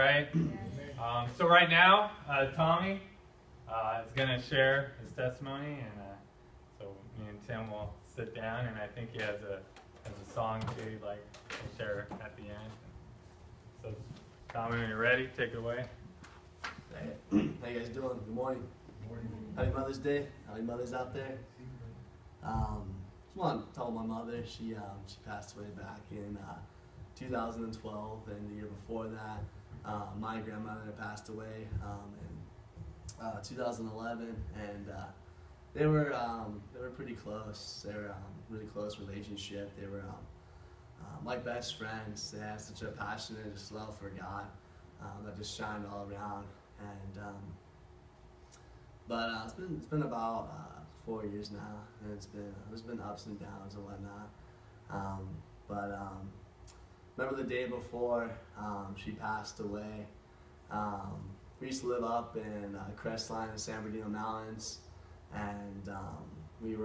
Right. So right now, Tommy is going to share his testimony, and so me and Tim will sit down, and I think he has a song too he'd like to share at the end. So Tommy, when you're ready, take it away. How you guys doing? Good morning. Happy Mother's Day. Happy mothers out there. Just want to tell my mother she passed away back in 2012, and the year before that, my grandmother passed away in 2011, and they were pretty close. They were really close relationship. They were like best friends. They had such a passionate love for God that just shined all around. And but it's been about 4 years now, and there's been ups and downs and whatnot. Remember the day before she passed away. We used to live up in Crestline in San Bernardino Mountains, and we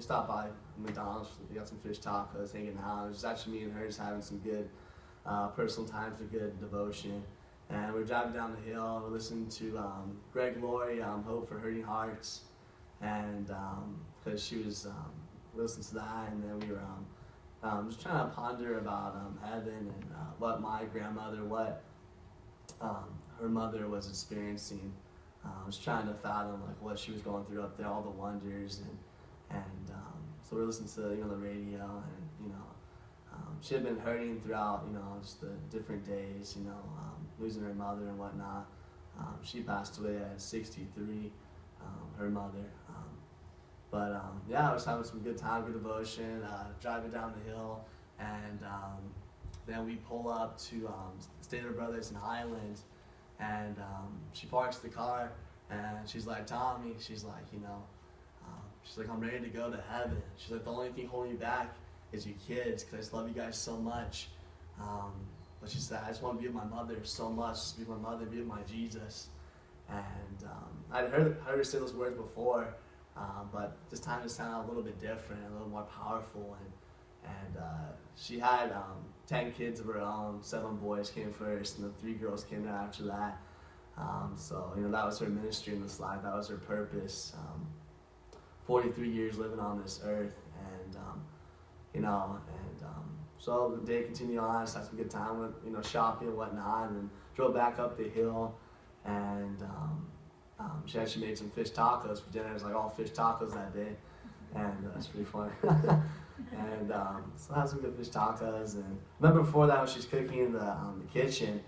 stopped by McDonald's. We got some fish tacos, hanging out. It was actually me and her just having some good personal time for good devotion. And we're driving down the hill, and we're listening to Greg Laurie, Hope for Hurting Hearts, and because she was listening to that, and then we were just trying to ponder about heaven and what my grandmother, her mother was experiencing. I was trying to fathom like what she was going through up there, all the wonders, and so we're listening to the radio, and she had been hurting throughout just the different days, losing her mother and whatnot. She passed away at 63, her mother. Yeah, I was having some good time, good devotion, driving down the hill, and then we pull up to Stater Brothers in Highland, and she parks the car, and she's like, Tommy, she's like, I'm ready to go to heaven. She's like, the only thing holding you back is you kids, because I just love you guys so much. But she said, I just want to be with my mother so much, just be with my mother, be with my Jesus. And I'd heard her say those words before, but this time it sounded a little bit different, a little more powerful. And she had 10 kids of her own. 7 boys came first, and the 3 girls came after that. So that was her ministry in this life. That was her purpose. 43 years living on this earth, and so the day continued on. I just had some good time with shopping and whatnot, and then drove back up the hill, and she actually made some fish tacos for dinner. It was like all fish tacos that day, and that's pretty funny. And so I had some good fish tacos. And remember before that, when she was cooking in the kitchen,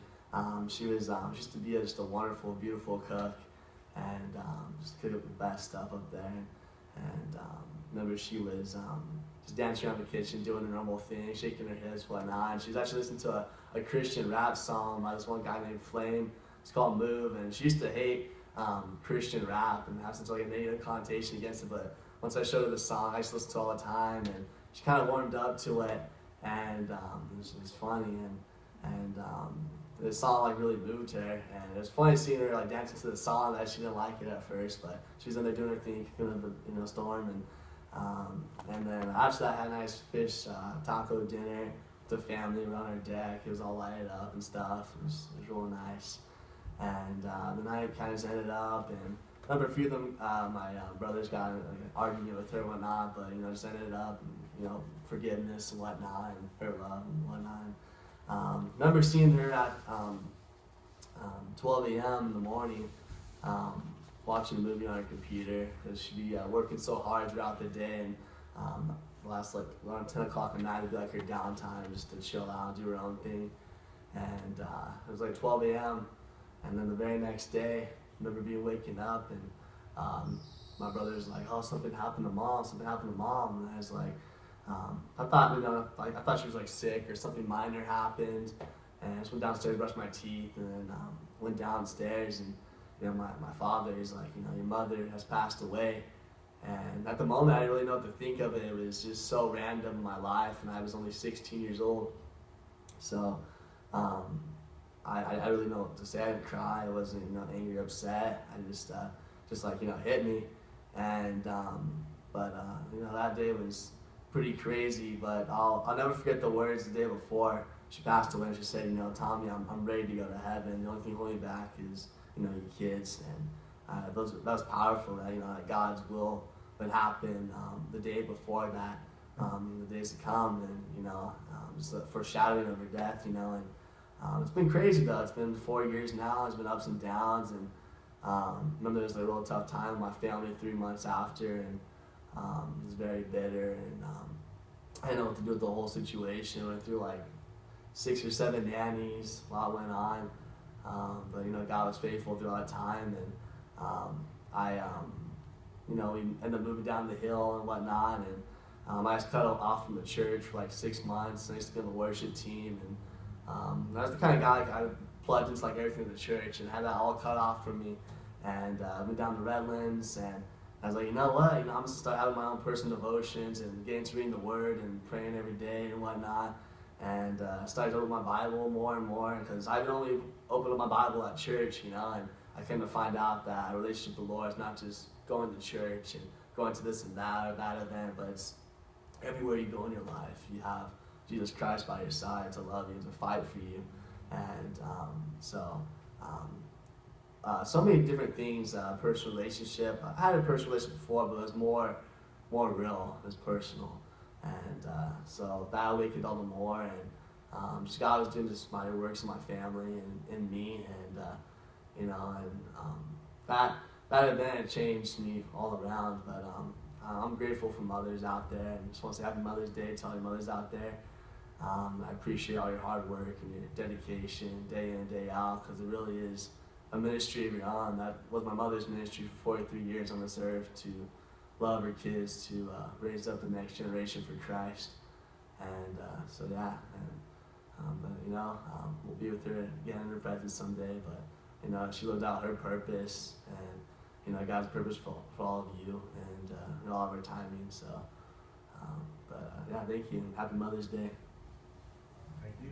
she used to be just a wonderful, beautiful cook, and just cook up the best stuff up there. And remember she was just dancing around the kitchen, doing a normal thing, shaking her hips, whatnot. And she was actually listening to a Christian rap song by this one guy named Flame. It's called Move, and she used to hate Christian rap and have such like a negative connotation against it. But once I showed her the song, I used to listen to it all the time, and she kind of warmed up to it, and it was funny, and the song like really moved her, and it was funny seeing her like dancing to the song that she didn't like it at first, but she was in there doing her thing, kicking up the storm, and then after that I had a nice fish taco dinner with the family around our deck. It was all lighted up and stuff. It was really nice, and the night kind of just ended up, and I remember a few of them, my brothers got like, an argument with her and whatnot, but just ended up, forgiveness and whatnot, and her love and whatnot. Remember seeing her at 12 a.m. in the morning, watching a movie on her computer, because she'd be working so hard throughout the day, and last like around 10 o'clock at night would be like her downtime, just to chill out, do her own thing. And it was like 12 a.m. and then the very next day, I remember waking up, and my brother was like, oh, something happened to mom, and I was like, I thought she was like sick or something minor happened, and I just went downstairs, brushed my teeth, and then went downstairs, and my father is like, your mother has passed away. And at the moment I didn't really know what to think of it. It was just so random in my life, and I was only 16 years old. So I really know what to say. I didn't cry, I wasn't angry or upset. I just like hit me. And that day was pretty crazy, but I'll never forget the words the day before. she passed away, and she said, you know, Tommy, I'm ready to go to heaven. The only thing holding me back is, you know, your kids. And that was powerful. That, you know, that God's will would happen the day before that, in the days to come, and you know, just a foreshadowing of her death. You know, and it's been crazy though. It's been 4 years now. It's been ups and downs, and remember there was a real tough time with my family 3 months after, and it was very bitter, and I didn't know what to do with the whole situation. Went through like 6 or 7 nannies while it went on, but you know, God was faithful through all that time, and you know, we ended up moving down the hill and whatnot, and I was cut off from the church for like 6 months. I used to be on the worship team, and I was the kind of guy, like, I plugged into like everything in the church and had that all cut off from me. And went down to Redlands, and I was like, you know what? You know, I'm just gonna start having my own personal devotions and getting to reading the Word and praying every day and whatnot. And I started to open my Bible more and more, because I would only open up my Bible at church, you know, and I came to find out that a relationship with the Lord is not just going to church and going to this and that or that event, but it's everywhere you go in your life. You have Jesus Christ by your side to love you, to fight for you. And so many different things, personal relationship. I had a personal relationship before, but it was more real. It was personal. And so that awakened all the more. And just God was doing just mighty works in my family and in me. And, you know, and that event changed me all around. But I'm grateful for mothers out there. And just want to say Happy Mother's Day to all your mothers out there. I appreciate all your hard work and your dedication day in and day out, because it really is a ministry of your own. That was my mother's ministry for 43 years on this earth, to love her kids, to raise up the next generation for Christ. And so yeah, and, but you know, we'll be with her again in her presence someday. But you know, she lived out her purpose, and you know, God's purpose for all of you, and all of her timing. So, yeah, thank you, and Happy Mother's Day. Thank you.